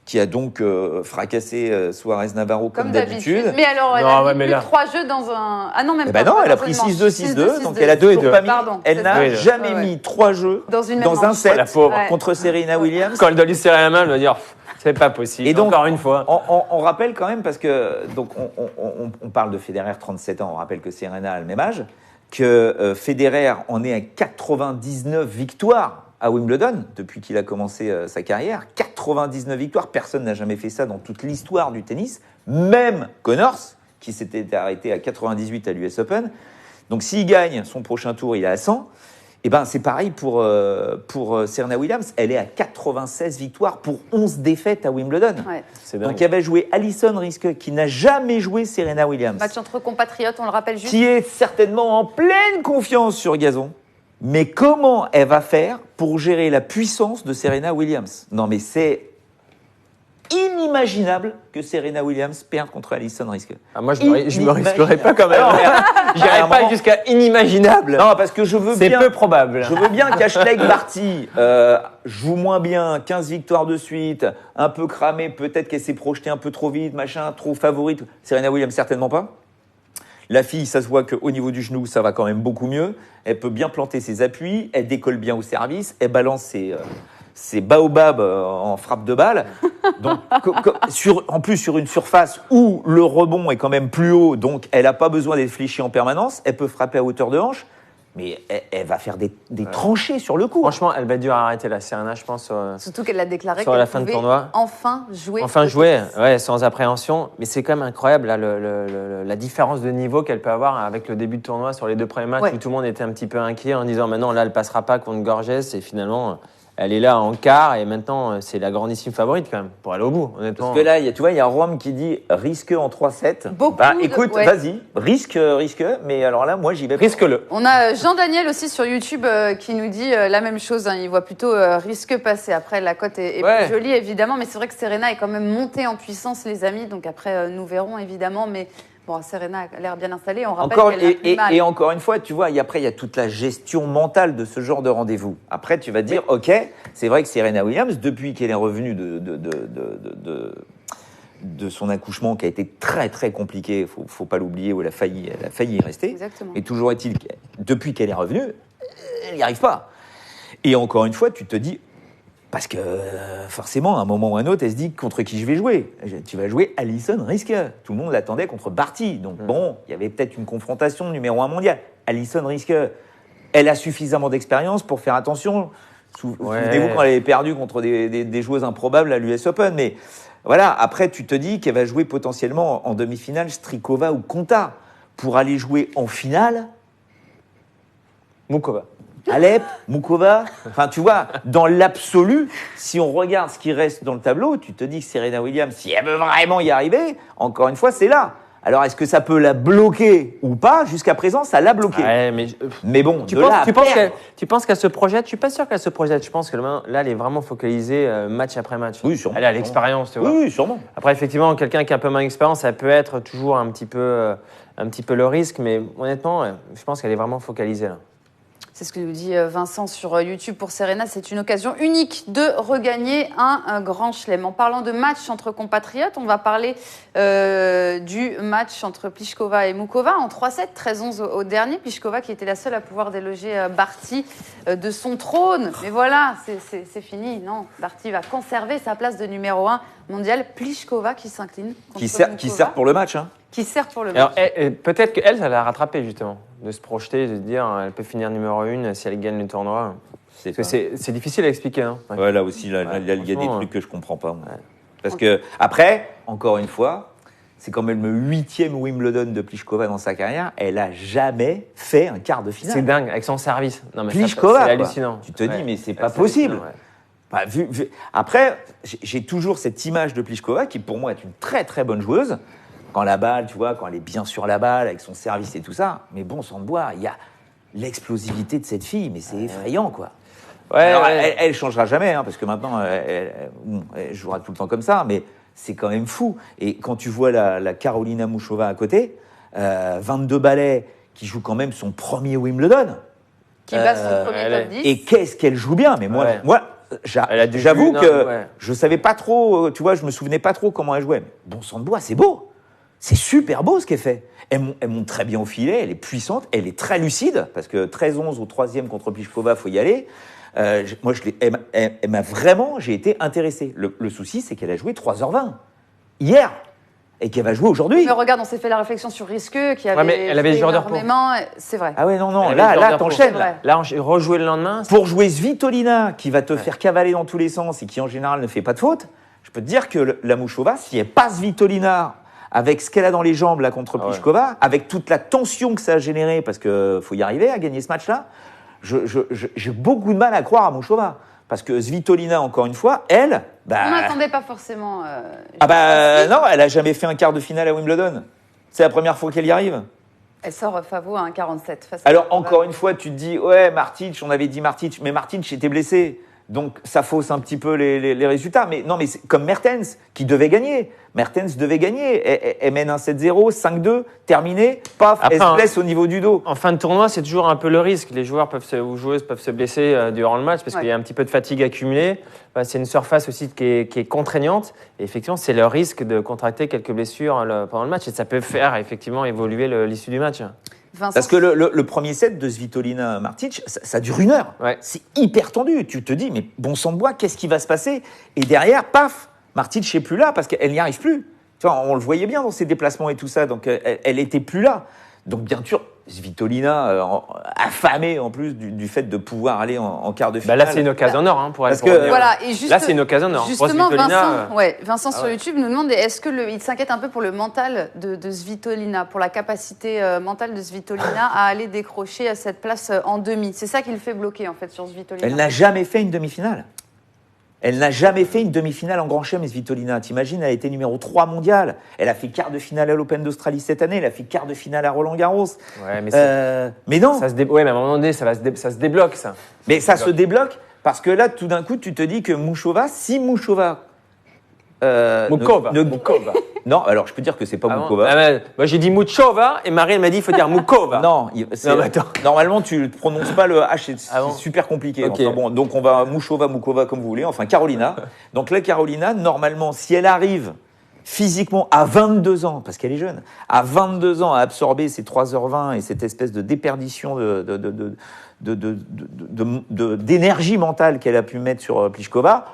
qui a donc fracassé Suarez Navarro comme d'habitude. Mais alors, elle a mis 3 jeux dans un... Ah non, même pas. Non, elle a pris 6-2, 6-2, donc elle a toujours pas mis... Elle n'a jamais mis 3 jeux dans un set contre Serena Williams. Quand elle doit lui serrer la main, elle va dire... C'est pas possible, et donc, encore une fois. On rappelle quand même, parce que donc on parle de Federer, 37 ans, on rappelle que Serena a le même âge, que Federer en est à 99 victoires à Wimbledon, depuis qu'il a commencé sa carrière. 99 victoires, personne n'a jamais fait ça dans toute l'histoire du tennis, même Connors, qui s'était arrêté à 98 à l'US Open. Donc s'il gagne son prochain tour, il est à 100. Et ben c'est pareil pour Serena Williams, elle est à 96 victoires pour 11 défaites à Wimbledon. Ouais. Donc elle va jouer Alison Riske, qui n'a jamais joué Serena Williams. Match entre compatriotes, on le rappelle juste. Qui est certainement en pleine confiance sur gazon. Mais comment elle va faire pour gérer la puissance de Serena Williams? Non, mais c'est inimaginable que Serena Williams perde contre Alison Riske. Ah, moi, je me risquerais pas quand même. J'irais pas jusqu'à inimaginable. Non, parce que c'est peu probable. Je veux bien qu'Ashleigh Barty joue moins bien, 15 victoires de suite, un peu cramé, peut-être qu'elle s'est projetée un peu trop vite, machin, trop favorite. Serena Williams, certainement pas. La fille, ça se voit qu'au niveau du genou, ça va quand même beaucoup mieux. Elle peut bien planter ses appuis, elle décolle bien au service, elle balance ses baobabs en frappe de balle. Donc, en plus, sur une surface où le rebond est quand même plus haut, donc elle n'a pas besoin d'être fléchie en permanence, elle peut frapper à hauteur de hanche, mais elle va faire des tranchées sur le coup. Franchement, elle va dur à arrêter la Serena, je pense. Surtout qu'elle a déclaré qu'elle pouvait enfin jouer. Enfin jouer, ouais, sans appréhension. Mais c'est quand même incroyable là, la différence de niveau qu'elle peut avoir avec le début de tournoi sur les 2 premiers matchs où tout le monde était un petit peu inquiet en disant maintenant là elle passera pas contre Gorgès et finalement elle est là en quart et maintenant c'est la grandissime favorite quand même pour aller au bout, honnêtement. Parce que là, tu vois, il y a Rome qui dit risque en 3-7. Écoute, vas-y, risque, mais alors là, moi j'y vais. Risque-le. On a Jean-Daniel aussi sur YouTube qui nous dit la même chose. Hein, il voit plutôt risque passer. Après, la cote est plus jolie évidemment, mais c'est vrai que Serena est quand même montée en puissance, les amis. Donc après, nous verrons évidemment, mais. Bon, Serena a l'air bien installée. On rappelle qu'elle a mal. Et encore une fois, tu vois, après, il y a toute la gestion mentale de ce genre de rendez-vous. Après, tu vas te dire, OK, c'est vrai que Serena Williams, depuis qu'elle est revenue de son accouchement, qui a été très, très compliqué, faut pas l'oublier, où elle a failli y rester. Exactement. Et toujours est-il que depuis qu'elle est revenue, elle n'y arrive pas. Et encore une fois, tu te dis, parce que forcément, à un moment ou à un autre, elle se dit contre qui je vais jouer. Tu vas jouer Alison Riske. Tout le monde l'attendait contre Barty. Donc bon, il y avait peut-être une confrontation numéro 1 mondiale. Alison Riske, elle a suffisamment d'expérience pour faire attention. Souvenez-vous quand elle avait perdu contre des joueuses improbables à l'US Open. Mais voilà, après, tu te dis qu'elle va jouer potentiellement en demi-finale Strikova ou Konta. Pour aller jouer en finale, Mukova. Alep, Mukova, enfin tu vois, dans l'absolu, si on regarde ce qui reste dans le tableau, tu te dis que Serena Williams, si elle veut vraiment y arriver, encore une fois, c'est là. Alors est-ce que ça peut la bloquer ou pas? Jusqu'à présent, ça l'a bloqué. Ouais, mais bon, tu penses qu'elle se projette? Je suis pas sûr qu'elle se projette. Je pense que là, elle est vraiment focalisée match après match. Oui, sûrement. Elle a l'expérience, tu vois. Oui, sûrement. Après, effectivement, quelqu'un qui a un peu moins d'expérience, ça peut être toujours un petit peu le risque, mais honnêtement, je pense qu'elle est vraiment focalisée là. C'est ce que nous dit Vincent sur YouTube pour Serena. C'est une occasion unique de regagner un grand chelem. En parlant de match entre compatriotes, on va parler du match entre Pliskova et Muchova en 3-7, 13-11 au dernier. Pliskova qui était la seule à pouvoir déloger Barty de son trône. Mais voilà, c'est fini. Non, Barty va conserver sa place de numéro 1 mondial. Pliskova qui s'incline. Qui sert pour le match. Hein. Qui sert pour le match. Alors, peut-être qu'elle, ça l'a rattrapé justement, de se projeter, de se dire elle peut finir numéro 1 si elle gagne le tournoi. Parce que c'est difficile à expliquer. Hein. Ouais, là aussi, il y a des trucs que je comprends pas. Moi. Parce que, après, encore une fois, c'est quand même le 8e Wimbledon de Pliskova dans sa carrière. Elle n'a jamais fait un quart de finale. C'est dingue, avec son service. Non, mais Pliskova, c'est hallucinant. Tu te dis, mais c'est pas possible. Bah, Après, j'ai toujours cette image de Pliskova qui, pour moi, est une très très bonne joueuse. Quand la balle, tu vois, quand elle est bien sur la balle, avec son service et tout ça. Mais bon, sans boire, il y a l'explosivité de cette fille, mais c'est effrayant, quoi. Ouais, alors, elle changera jamais, hein, parce que maintenant, elle jouera tout le temps comme ça, mais c'est quand même fou. Et quand tu vois la Karolina Muchova à côté, 22 balais, qui joue quand même son premier Wimbledon. Qui bat son premier top 10. Et qu'est-ce qu'elle joue bien. Mais moi j'avoue que je savais pas trop, tu vois, je me souvenais pas trop comment elle jouait. Mais bon sang de bois, c'est beau. C'est super beau ce qu'elle fait. Elle monte très bien au filet, elle est puissante, elle est très lucide, parce que 13-11 au 3e contre Pliskova, il faut y aller. Moi, elle m'a vraiment, j'ai été intéressé. Le souci, c'est qu'elle a joué 3h20 hier et qu'elle va jouer aujourd'hui. Mais regarde, on s'est fait la réflexion sur Risqueux qui avait mais elle avait des jours de repos. C'est vrai. Ah ouais, non, là t'enchaînes. Là, rejouer le lendemain. Pour jouer Svitolina, qui va te faire cavaler dans tous les sens et qui, en général, ne fait pas de faute, je peux te dire que la Muchova, si elle passe Svitolina avec ce qu'elle a dans les jambes là contre Pliskova, avec toute la tension que ça a généré, parce qu'il faut y arriver à gagner ce match-là, j'ai beaucoup de mal à croire à Muchova. Parce que Svitolina, encore une fois, elle... On n'attendait pas forcément... non, elle n'a jamais fait un quart de finale à Wimbledon. C'est la première fois qu'elle y arrive. Elle sort Favo à 1,47 face à... Alors, encore une fois, tu te dis, ouais, Martic, on avait dit Martic, mais Martic était blessé. Donc, ça fausse un petit peu les résultats. Mais non, mais c'est comme Mertens, qui devait gagner. Mertens devait gagner. Elle mène un 7-0, 5-2, terminé. Paf, elle se blesse au niveau du dos. En fin de tournoi, c'est toujours un peu le risque. Les joueurs ou joueuses peuvent se blesser durant le match parce qu'il y a un petit peu de fatigue accumulée. C'est une surface aussi qui est contraignante. Et effectivement, c'est le risque de contracter quelques blessures pendant le match. Et ça peut faire effectivement évoluer l'issue du match. Vincent. Parce que le premier set de Svitolina Martic, ça dure 1 heure. Ouais. C'est hyper tendu. Tu te dis, mais bon sang de bois, qu'est-ce qui va se passer? Et derrière, paf, Martic n'est plus là parce qu'elle n'y arrive plus. Tu vois, on le voyait bien dans ses déplacements et tout ça. Donc, elle n'était plus là. Donc, bien sûr, Svitolina, affamée en plus du fait de pouvoir aller en quart de finale. Là, c'est une occasion en or pour elle. Voilà, et juste, là, c'est une occasion en or. Justement, Vincent sur YouTube nous demande est-ce qu'il s'inquiète un peu pour le mental de Svitolina, pour la capacité mentale de Svitolina à aller décrocher à cette place en demi. C'est ça qui le fait bloquer en fait sur Svitolina. Elle n'a jamais fait une demi-finale. Elle n'a jamais fait une demi-finale en Grand Chelem, Svitolina. T'imagines, elle a été numéro 3 mondial. Elle a fait quart de finale à l'Open d'Australie cette année. Elle a fait quart de finale à Roland-Garros. Ouais, mais non. Ouais, mais à un moment donné, ça se débloque, ça. Mais ça se débloque parce que là, tout d'un coup, tu te dis que Muchova, si Muchova... Muchova. Non, alors je peux dire que c'est pas Muchova. Moi, j'ai dit Muchova et Marie, elle m'a dit il faut dire Muchova. Non, normalement, tu ne prononces pas le H, c'est super compliqué. Okay. Enfin, bon, donc, on va Muchova, comme vous voulez. Enfin, Carolina. Donc là, Carolina, normalement, si elle arrive physiquement à 22 ans, parce qu'elle est jeune, à 22 ans à absorber ces 3h20 et cette espèce de déperdition d'énergie mentale qu'elle a pu mettre sur Pliskova,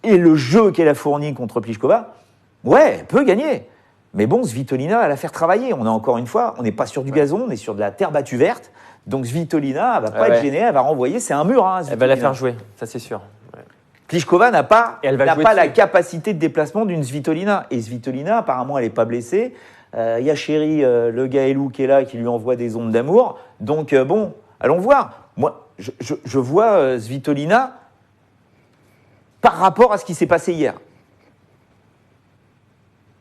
et le jeu qu'elle a fourni contre Pliskova, ouais, elle peut gagner. Mais bon, Svitolina va la faire travailler. On est encore une fois, on n'est pas sur du gazon, on est sur de la terre battue verte. Donc Svitolina, elle va pas être gênée, elle va renvoyer. C'est un mur, hein, elle va la faire jouer, ça c'est sûr. Ouais. Pliskova n'a pas la capacité de déplacement d'une Svitolina. Et Svitolina, apparemment, elle n'est pas blessée. Il y a Chéri, le Gaëlou qui est là, qui lui envoie des ondes d'amour. Donc bon, allons voir. Moi, je vois Svitolina par rapport à ce qui s'est passé hier.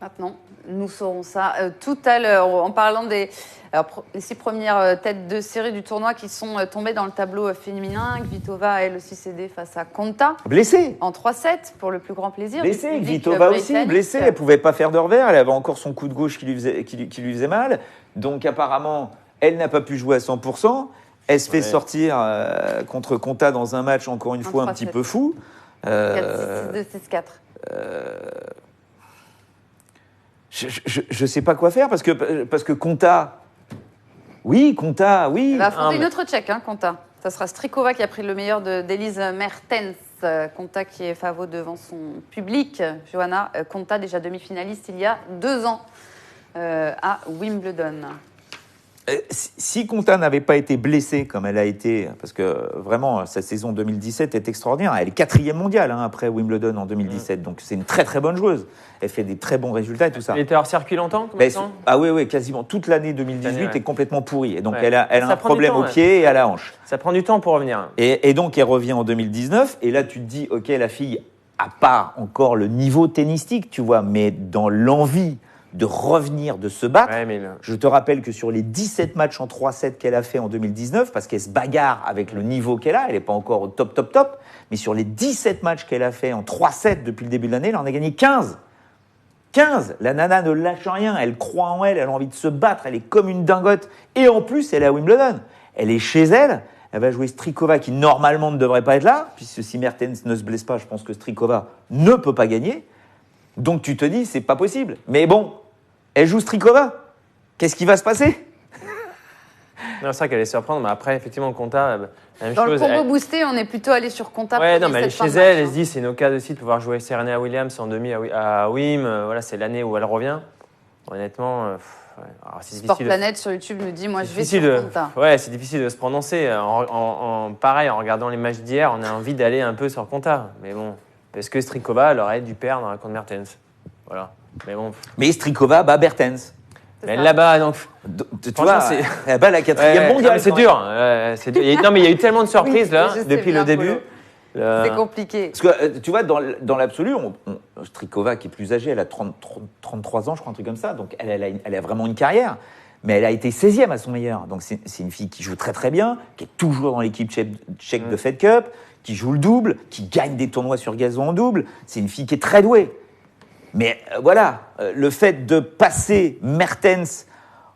Maintenant, nous saurons ça tout à l'heure. En parlant des 6 premières têtes de série du tournoi qui sont tombées dans le tableau féminin, Kvitova a elle aussi cédé face à Konta. Blessée. En 3-7, pour le plus grand plaisir. Blessée, Kvitova aussi, blessée. Elle ne pouvait pas faire de revers. Elle avait encore son coup de gauche qui lui faisait mal. Donc apparemment, elle n'a pas pu jouer à 100%. Elle se fait Ouais. sortir contre Konta dans un match, encore une fois, un petit 3-7. peu fou. 4-6, 6-2, 6-4. Je sais pas quoi faire parce que Konta, oui. Elle va affronter Ah, une mais- autre tchèque, Konta. Ça sera Strikova qui a pris le meilleur d'Elise Mertens. Konta qui est favori devant son public. Johanna Konta, déjà demi-finaliste il y a 2 ans à Wimbledon. Si Konta n'avait pas été blessée comme elle a été, parce que vraiment sa saison 2017 est extraordinaire, elle est 4e mondiale après Wimbledon en 2017, donc c'est une très très bonne joueuse. Elle fait des très bons résultats et tout ça. Il était hors circuit longtemps combien Mais de temps oui, quasiment toute l'année 2018 Cette année, ouais. est complètement pourrie. Et donc Ouais. elle a Ça un prend du problème temps, au ouais. pied et à la hanche. Ça prend du temps pour revenir. Et donc elle revient en 2019. Et là tu te dis, ok, la fille a pas encore le niveau tennistique, tu vois, mais dans l'envie de revenir, de se battre. Ouais, mais Je te rappelle que sur les 17 matchs en 3-7 qu'elle a fait en 2019, parce qu'elle se bagarre avec le niveau qu'elle a, elle n'est pas encore au top, mais sur les 17 matchs qu'elle a fait en 3-7 depuis le début de l'année, elle en a gagné 15. 15. La nana ne lâche rien, elle croit en elle, elle a envie de se battre, elle est comme une dingote. Et en plus, elle est à Wimbledon. Elle est chez elle, elle va jouer Strikova qui normalement ne devrait pas être là, puisque si Mertens ne se blesse pas, je pense que Strikova ne peut pas gagner. Donc tu te dis, c'est pas possible. Mais bon, elle joue Strikova. Qu'est-ce qui va se passer? non, c'est vrai qu'elle allait surprendre, mais après, effectivement, Konta, la même Dans le chose. combo elle- boosté, on est plutôt allé sur Konta. Ouais, pour non, mais elle est cette fin chez de elle, match, elle se dit c'est une occasion aussi de pouvoir jouer Serena Williams en demi à Wim. Voilà, c'est l'année où elle revient. Honnêtement, ouais. Alors, c'est Sport difficile de- Planet sur YouTube nous dit moi je vais difficile sur de- Konta. Ouais, c'est difficile de se prononcer. Pareil, en regardant les matchs d'hier, on a envie d'aller un peu sur Konta. Mais bon, parce que Strikova, elle aurait dû perdre contre Mertens. Voilà. Mais bon. Mais Strikova bat Bertens. C'est Mais ça. là-bas, donc. Tu Franchement, vois, c'est- elle bat la 4e Ouais, non, mondiale. mais c'est quand dur. C'est dur. Non, mais il y a eu tellement de surprises Oui, là, je sais depuis bien, le début. Polo. C'est compliqué. Parce que, tu vois, dans l'absolu, Strikova, qui est plus âgée, elle a 33 ans, je crois, un truc comme ça. Donc, elle a vraiment une carrière. Mais elle a été 16e à son meilleur. Donc, c'est une fille qui joue très, très bien, qui est toujours dans l'équipe tchèque de Fed Cup, qui joue le double, qui gagne des tournois sur gazon en double. C'est une fille qui est très douée. Mais voilà, le fait de passer Mertens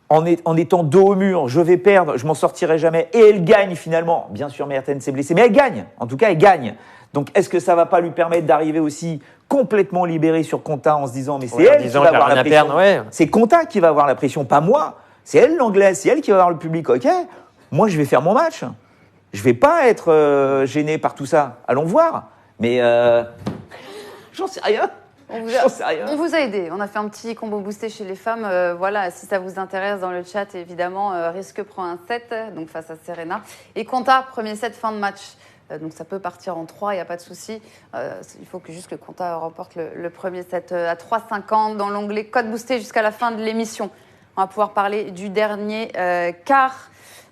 en étant dos au mur, je vais perdre, je m'en sortirai jamais, et elle gagne finalement. Bien sûr, Mertens s'est blessée, mais elle gagne. En tout cas, elle gagne. Donc, est-ce que ça va pas lui permettre d'arriver aussi complètement libérée sur Konta en se disant, mais c'est Ouais, en elle qui disant va qu'elle a avoir la rien à pression. perdre, ouais. C'est Konta qui va avoir la pression, pas moi. C'est elle l'anglaise, c'est elle qui va avoir le public. Ok, moi je vais faire mon match. Je vais pas être gêné par tout ça. Allons voir. Mais j'en sais rien. J'en sais rien. On vous a aidé. On a fait un petit combo boosté chez les femmes. Voilà, si ça vous intéresse dans le chat, évidemment, Risque prend un 7 donc face à Serena. Et Konta, premier set, fin de match. Donc ça peut partir en 3, il n'y a pas de souci. Il faut que juste que Konta remporte le premier set à 3,50 dans l'onglet Code boosté jusqu'à la fin de l'émission. On va pouvoir parler du dernier quart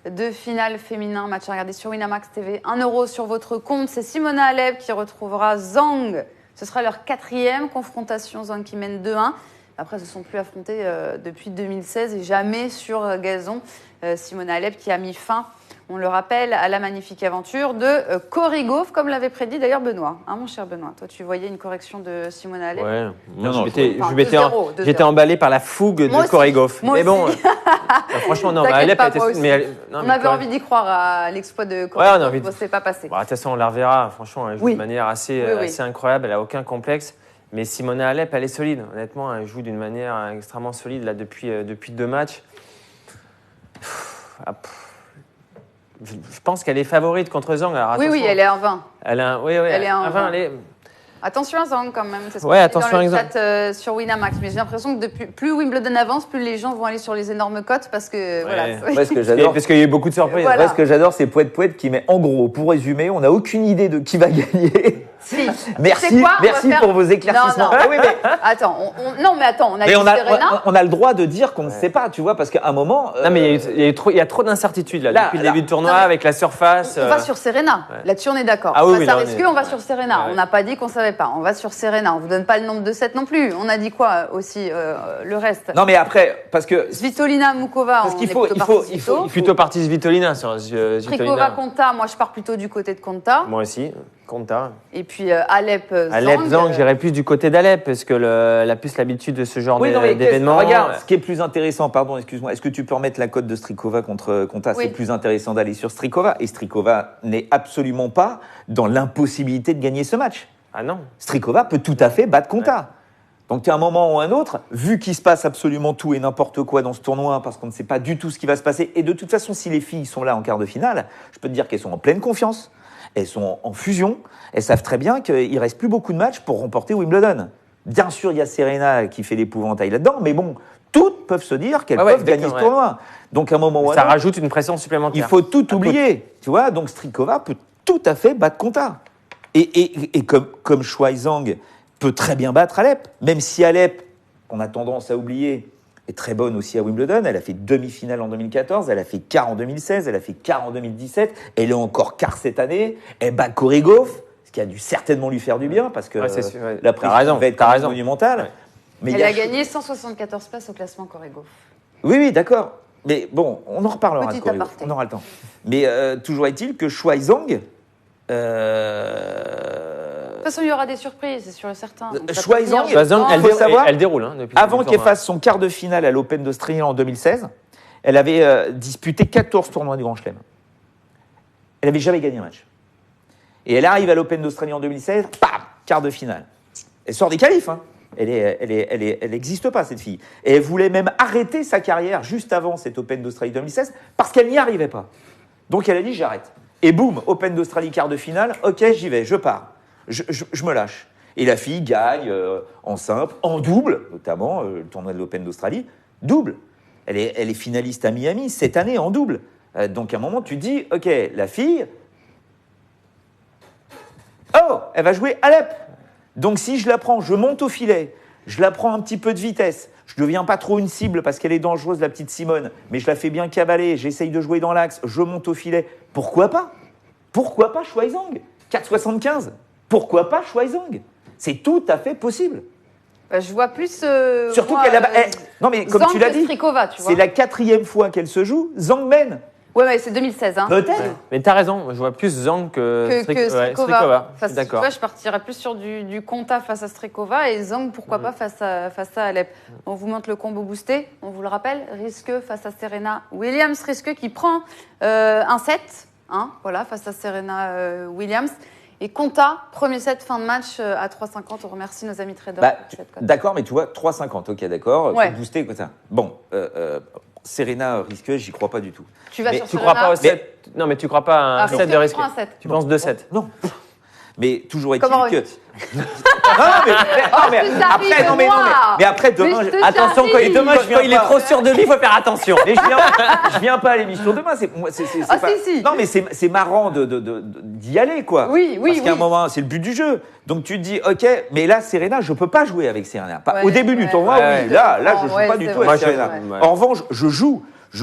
de finale féminin. Match à regarder sur Winamax TV. 1 € sur votre compte. C'est Simona Halep qui retrouvera Zhang. Ce sera leur 4e confrontation. Zhang qui mène 2-1. Après, ils ne se sont plus affrontés depuis 2016 et jamais sur gazon. Simona Halep qui a mis fin, on le rappelle, à la magnifique aventure de Cory Gauff, comme l'avait prédit d'ailleurs Benoît. Hein, mon cher Benoît, toi, tu voyais une correction de Simona Halep. Ouais. Non, Moi, Enfin, j'étais 2-0. j'étais emballé par la fougue Moi de aussi. Cory Gauff. Moi Mais bon, aussi. franchement, non, T'inquiète Halep pas, a été. moi aussi. Non, On mais avait Cory- envie d'y croire à l'exploit de Cory Ouais, on a Gauff. envie de- Bon, c'est pas passé. Bon, de toute façon, on la reverra. Franchement, elle joue Oui. de manière assez, Oui, oui. assez incroyable. Elle n'a aucun complexe. Mais Simona Halep, elle est solide. Honnêtement, elle joue d'une manière extrêmement solide là, depuis 2 matchs. Je pense qu'elle est favorite contre Zhang. Alors, Oui, oui, attention. elle est en 20. Elle a, oui, oui, elle est en enfin, vingt. elle est- Attention à Zhang quand même. C'est ce Ouais, qu'on dit attention dans le à chat sur Winamax. Mais j'ai l'impression que plus Wimbledon avance, plus les gens vont aller sur les énormes cotes parce que voilà. Ouais, ce que Et j'adore, parce qu'il y a eu beaucoup de surprises. Voilà. ouais, ce que j'adore, c'est Poète qui met en gros, pour résumer, on n'a aucune idée de qui va gagner. Si. Tu Merci, sais quoi, on va merci faire- pour vos éclaircissements. Non, non. Ah oui, mais Attends, non mais attends, on a mais dit on a, Serena. on a le droit de dire qu'on ne sait pas, tu vois, parce qu'à un moment. Non, mais il y a trop d'incertitudes là, Là, depuis le là. début du tournoi Non, mais- avec la surface. On va sur Serena. ouais. Là-dessus, on est d'accord. Ah oui, Face oui, à là, on Rescue, est- on va sur Serena. Ouais. On n'a pas dit qu'on savait pas. On va sur Serena. On vous donne pas le nombre de sets non plus. On a dit quoi aussi le reste. Non, mais après, parce que. Svitolina, Mukova, Parce on qu'il est faut- plutôt il faut- parti il faut- Svito. Plutôt partie Svitolina sur Krikova, Svitolina. Konta. Moi, je pars plutôt du côté de Konta. Moi aussi. Konta. Et puis Alep, Zhang. Alep, Zhang, j'irais plus du côté d'Alep parce que elle a plus l'habitude de ce genre d'événements. Regarde, ce qui est plus intéressant, pardon, excuse-moi, est-ce que tu peux remettre la cote de Strikova contre Konta? Oui. C'est plus intéressant d'aller sur Strikova. Et Strikova n'est absolument pas dans l'impossibilité de gagner ce match. Ah non. Strikova peut tout à fait battre Konta. Donc, à un moment ou un autre, vu qu'il se passe absolument tout et n'importe quoi dans ce tournoi, parce qu'on ne sait pas du tout ce qui va se passer, et de toute façon, si les filles sont là en quart de finale, je peux te dire qu'elles sont en pleine confiance, elles sont en fusion, elles savent très bien qu'il ne reste plus beaucoup de matchs pour remporter Wimbledon. Bien sûr, il y a Serena qui fait l'épouvantail là-dedans, mais bon, toutes peuvent se dire qu'elles peuvent gagner ce tournoi. Donc, à un moment ou un autre, ça rajoute une pression supplémentaire. il faut tout oublier, tu vois. Donc, Strikova peut tout à fait battre Konta. Et comme Shuai Zhang peut très bien battre Alep, même si Alep, on a tendance à oublier, est très bonne aussi à Wimbledon. Elle a fait demi-finale en 2014, elle a fait quart en 2016, elle a fait quart en 2017, elle est encore quart cette année, elle bat Korigov, ce qui a dû certainement lui faire du bien, parce que la pression va être monumentale. Ouais. Mais Elle a gagné 174 places au classement Korigov. Oui, d'accord. Mais bon, on en reparlera. Petit de Korigov, aparté. on aura le temps. Mais toujours est-il que Shuai Zhang... De toute façon, il y aura des surprises, c'est sûr et certain. Donc, ça Shuai peut venir Zhang, du Shuai Zhang, temps. elle, faut savoir, elle déroule. Hein, depuis avant le qu'elle tournoi. fasse son quart de finale à l'Open d'Australie en 2016, elle avait disputé 14 tournois du Grand Chelem. Elle n'avait jamais gagné un match. Et elle arrive à l'Open d'Australie en 2016, bam, quart de finale. Elle sort des qualifs, hein. Elle n'existe pas, cette fille. Et elle voulait même arrêter sa carrière juste avant cet Open d'Australie 2016 parce qu'elle n'y arrivait pas. Donc elle a dit j'arrête. Et boum, Open d'Australie, quart de finale, ok, j'y vais, je pars. Je me lâche. Et la fille gagne en simple, en double, notamment le tournoi de l'Open d'Australie, double. Elle est finaliste à Miami cette année en double. Donc à un moment, tu te dis, ok, la fille, oh, elle va jouer Alep. Donc si je la prends, je monte au filet, je la prends un petit peu de vitesse, je ne deviens pas trop une cible parce qu'elle est dangereuse, la petite Simone, mais je la fais bien cavaler, j'essaye de jouer dans l'axe, je monte au filet. Pourquoi pas? Pourquoi pas Shuai Zhang 4,75. Pourquoi pas Shuai Zhang? C'est tout à fait possible. Je vois plus. Surtout moi, qu'elle a. Non, mais comme Zhang tu l'as que dit, Strikova, tu vois. c'est la 4e fois qu'elle se joue. Zhang mène. Ouais, mais c'est 2016. Hein. Peut-être. Ouais. Mais t'as raison, je vois plus Zhang que Strikova. Strikova. Je Enfin, suis tu d'accord. vois, je partirais plus sur du Konta face à Strikova et Zhang, pourquoi pas face à Alep. On vous montre le combo boosté, on vous le rappelle. Risque face à Serena Williams. Risque qui prend un set, hein, voilà, face à Serena Williams. Et Konta, premier set, fin de match à 3,50. On remercie nos amis traders pour cette cote. D'accord, mais tu vois, 3,50, ok, d'accord. Ouais. Boosté, quoi ça. Bon, Serena risqueuse, j'y crois pas du tout. Tu vas Mais sur Tu Serena. crois pas au set? Non, mais tu crois pas à un Risque set de qui risque. prend un set. Tu penses 2 sets? Non. Mais toujours est-il Comment que. Roglic. Après, non, mais après, demain. Mais je te Attention, quand charrie. il est trop sûr de lui, il faut faire attention. Mais je viens pas à l'émission demain. C'est Ah, pas... si. Non, mais c'est marrant d'y aller, quoi. Oui, Parce qu'à un oui. moment, c'est le but du jeu. Donc tu te dis, ok, mais là, Serena, je peux pas jouer avec Serena. Pas- au Ouais, début du ouais. tournoi, Ouais. oui. Là, je joue Ouais, pas du c'est tout vrai. avec Moi, Serena. ouais. En revanche, je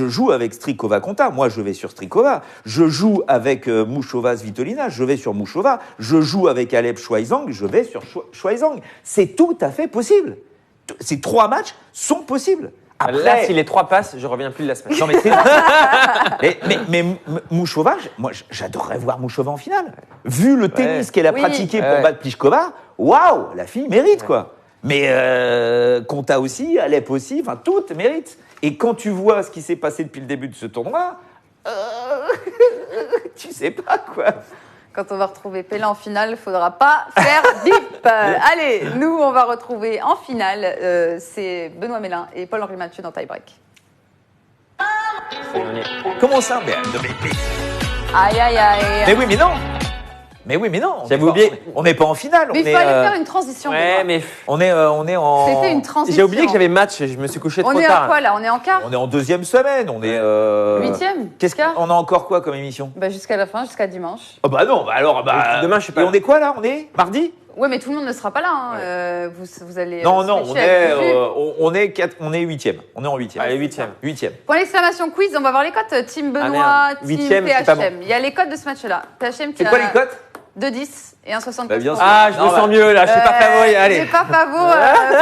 joue avec Strikova Konta. Moi, je vais sur Strikova. Je joue avec Muchova Svitolina. Je vais sur Muchova. Je joue avec Alep Shuai Zhang. Je vais sur Shuai Zhang. C'est tout à fait possible. Ces 3 matchs sont possibles. Après, Là, si les 3 passent, je reviens plus de la semaine. non, mais c'est. mais Muchova, moi, j'adorerais voir Muchova en finale. Vu le tennis qu'elle a Oui. pratiqué pour Ouais. battre Pliskova, waouh, la fille mérite, quoi. Mais Konta aussi, Alep aussi, enfin, toutes méritent. Et quand tu vois ce qui s'est passé depuis le début de ce tournoi, tu sais pas, quoi. Quand on va retrouver Pella en finale, il ne faudra pas faire bip. Allez, nous, on va retrouver en finale, c'est Benoît Mélin et Paul-Henri Mathieu dans Tie Break. Comment ça? Aïe, aïe, aïe. Mais oui, mais non. Mais oui, mais non. J'avais oublié. On n'est pas en finale. Mais il fallait faire une transition. Ouais, Benoît. mais On est en. C'était une transition. j'ai oublié que j'avais match, je me suis couché On trop est tard. en quoi là? On est en quart? On est en 2e semaine. On est. 8e? Qu'est-ce quart? qu'on a encore quoi comme émission? Bah, jusqu'à la fin, jusqu'à dimanche. Oh bah non, bah alors bah Demain, je suis pas Et là. on est quoi là? On est mardi? Ouais, mais tout le monde ne sera pas là. Hein. Vous allez. Non, non, switcher avec Juju. on est 8e. On est en 8e. Allez, 8e. 8e. Point d'exclamation quiz, on va voir les cotes. Team Benoît, merde. Team 8e, c'est pas PHM. Il y a les cotes de ce match-là. PHM qui C'est a quoi les cotes? 2-10 et 1,75. Bah, bien sûr. Ah, je me sens mieux là, je suis pas favori. Il Allez. n'est pas favori.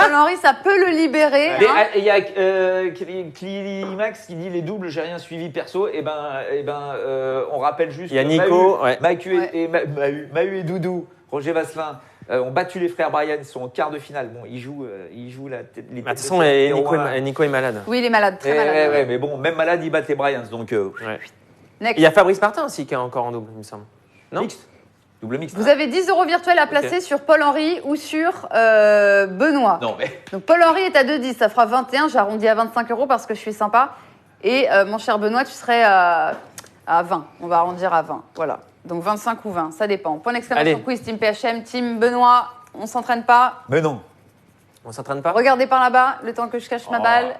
Paul-Henri, ça peut le libérer. Mais, hein. il y a Climax qui dit les doubles, j'ai rien suivi perso. On rappelle juste. Il y a Nico, Mahu et Doudou, Roger Vasselin ont battu les frères Bryan, ils sont en quart de finale. Bon, ils jouent les De toute façon, Nico est malade. Oui, il est malade, très malade. Ouais, mais bon, même malade, ils battent les Bryans. Donc, Ouais. Next. Il y a Fabrice Martin aussi qui est encore en double, il me semble. Non mixte. Double mixte. Vous avez 10 € virtuels à placer sur Paul-Henri ou sur Benoît. Non, mais. Donc Paul-Henri est à 2,10, ça fera 21. J'arrondis à 25 € parce que je suis sympa. Et mon cher Benoît, tu serais à 20. On va arrondir à 20. Voilà. Donc 25 ou 20, ça dépend. Point d'exclamation Allez. quiz, Team PHM, Team Benoît. On s'entraîne pas. Mais non. On s'entraîne pas Regardez par là-bas, le temps que je cache ma balle.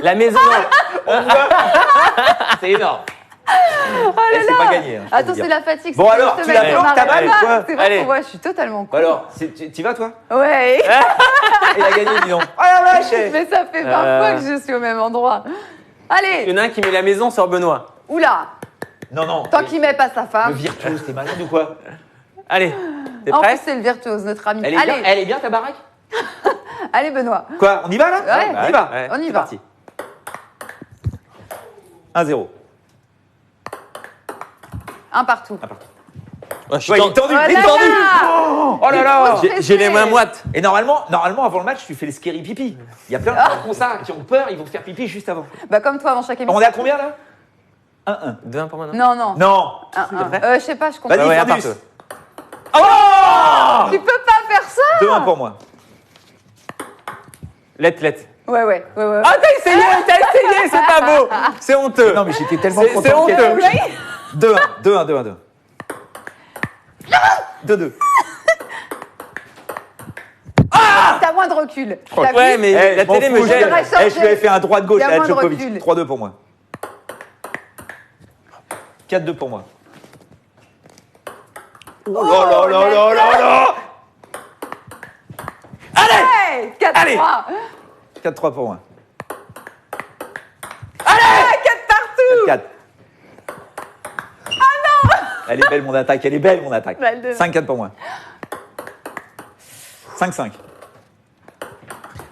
La maison C'est énorme. C'est pas gagné. Hein, je peux Attends, vous dire. c'est la fatigue. Bon, c'est alors, cette tu semaine la qu'on plantes, ta n'arrête balle, pas. quoi. C'est vrai Allez. qu'on voit, je suis totalement con. Alors, t'y vas, toi? Ouais. Il a gagné, dis donc. Oh la vache. Mais ça fait 20 fois que je suis au même endroit. Il Allez. y en a un qui met la maison sur Benoît. Oula. Non. Tant qu'il met pas sa Le femme. virtuose, t'es malade ou quoi? Allez, t'es En plus, prêt c'est le virtuose, notre ami. Elle Allez, est bien ta baraque? allez, Benoît. Quoi? On y va là? Ouais. On y va. Ouais. On y C'est va. parti. 1-0. Un partout. Oh, je suis Ouais, il est tendu. tendu, Oh il est là tendu. là. Oh là là. J'ai les mains moites. Et normalement, avant le match, tu fais les scary pipi. Il y a plein de gens qui font ça, qui ont peur, ils vont faire pipi juste avant. Bah, comme toi avant chaque émission. On est à combien là? 1-1. 2-1 pour moi, non Non. Non. Je sais pas, je comprends. Vas-y, ouais, un Fardus. partout. Oh. Tu peux pas faire ça. 2-1 pour moi. Let. Ouais. Ah, t'as essayé, c'est pas beau. C'est honteux. Non, mais j'étais tellement C'est content. honteux. 2-1. 2-2. T'as moins de recul. T'as Ouais, vu mais la télé me gêne. Je lui avais fait un droite-gauche Il y a à moins de Djokovic. recul. 3-2 pour moi. 4-2 pour moi. Oh là là là là là. Hey, 4-3. 4-3 pour moi. Allez, 4 partout. 4. Ah non. Elle est belle mon attaque, Belle de- 5-4 pour moi. 5-5.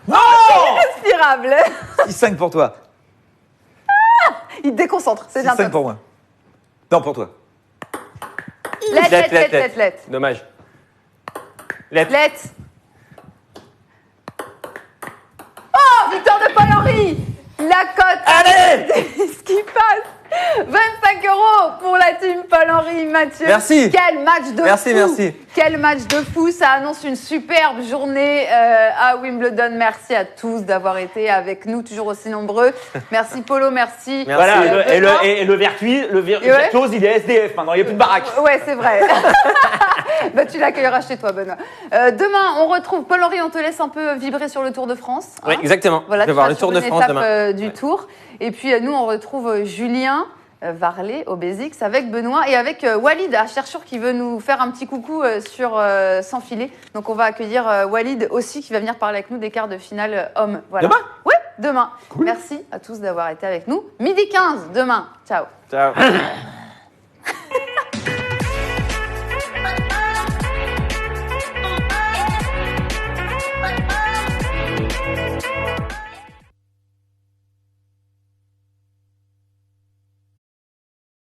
Non. Respirable. 6-5 pour toi. Il te déconcentre, c'est bien. 6-5 pour moi. Non, pour toi. Let. Dommage. Let. Oh, victoire de Paul-Henri. La cote. Allez. Ce qui passe. 25 € pour la team Paul-Henri Mathieu. Merci. Quel match de Merci, fou. merci. Quel match de fou. Ça annonce une superbe journée à Wimbledon. Merci à tous d'avoir été avec nous, toujours aussi nombreux. Merci Polo, merci. Merci. Voilà, Benoît. et le virtuose, Ouais. il est SDF maintenant, il n'y a plus de baraque. Ouais, c'est vrai. Bah, tu l'accueilleras chez toi, Benoît. Demain, on retrouve Paul-Henri. On te laisse un peu vibrer sur le Tour de France. Oui, exactement. Voilà, je vais tu voir seras le Tour sur de une France étape demain. du Tour. Et puis, nous, on retrouve Julien Varlet au Basics avec Benoît et avec Walid à Chercheur qui veut nous faire un petit coucou sur Sans filet. Donc, on va accueillir Walid aussi qui va venir parler avec nous des quarts de finale hommes. Voilà. Demain ? Oui, demain. Merci à tous d'avoir été avec nous. 12h15 demain. Ciao. Ciao.